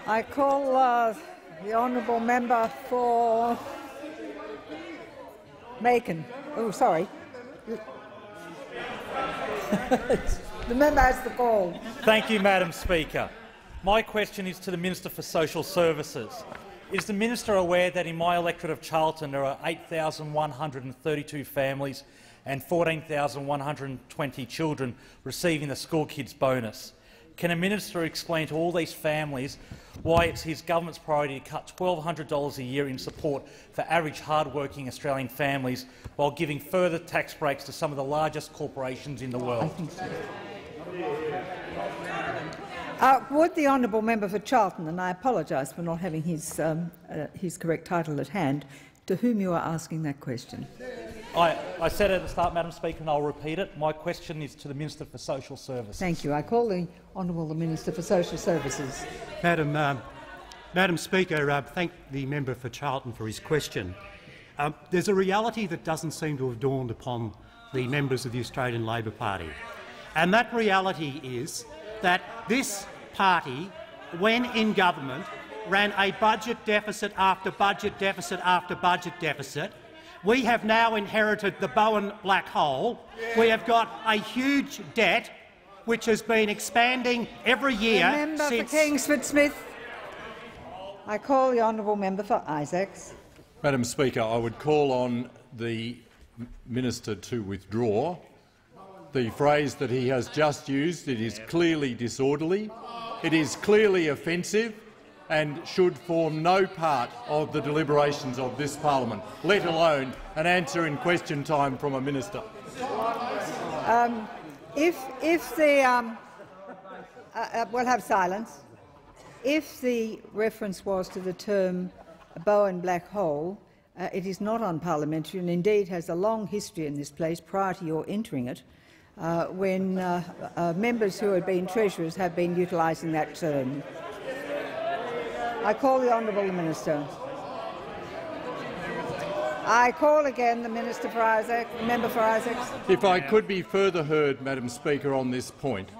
I call the honourable member for Macon. Oh, sorry. The member has the call. Thank you, Madam Speaker. My question is to the Minister for Social Services. Is the minister aware that in my electorate of Charlton there are 8,132 families and 14,120 children receiving the school kids bonus? Can a minister explain to all these families why it's his government's priority to cut $1,200 a year in support for average hard-working Australian families while giving further tax breaks to some of the largest corporations in the world? Would the honourable member for Charlton, and I apologise for not having his correct title at hand, to whom you are asking that question? I said at the start, Madam Speaker, and I'll repeat it. My question is to the Minister for Social Services. Thank you. I call the Honourable Minister for Social Services. Madam Speaker, thank the member for Charlton for his question. There's a reality that doesn't seem to have dawned upon the members of the Australian Labor Party, and that reality is that this party, when in government, ran a budget deficit after budget deficit after budget deficit. We have now inherited the Bowen black hole. We have got a huge debt which has been expanding every year The member since— for Kingsford Smith. I call the honourable member for Isaacs. Madam Speaker, I would call on the minister to withdraw the phrase that he has just used. It is clearly disorderly, it is clearly offensive and should form no part of the deliberations of this parliament, let alone an answer in question time from a minister. We'll have silence. If the reference was to the term Bowen black hole, it is not unparliamentary and indeed has a long history in this place prior to your entering it, when members who had been treasurers have been utilising that term. I call the honourable minister. I call again the minister for Isaacs, member for Isaacs. If I could be further heard, Madam Speaker, on this point,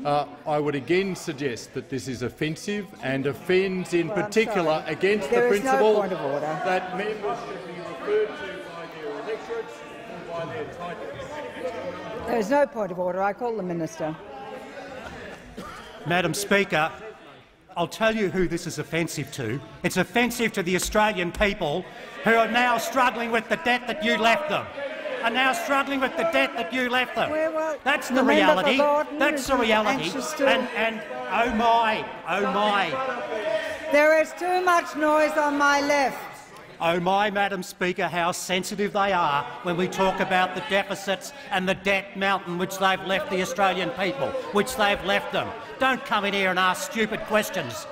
I would again suggest that this is offensive and offends in particular against the principle that members should be referred to by their electorates and by their titles. There is no point of order. I call the minister. Madam Speaker, I'll tell you who this is offensive to. It's offensive to the Australian people who are now struggling with the debt that you left them. Are now struggling with the debt that you left them. That's the reality. That's the reality. And oh my. There is too much noise on my left. Oh my, Madam Speaker, how sensitive they are when we talk about the deficits and the debt mountain which they've left the Australian people, which they've left them. Don't come in here and ask stupid questions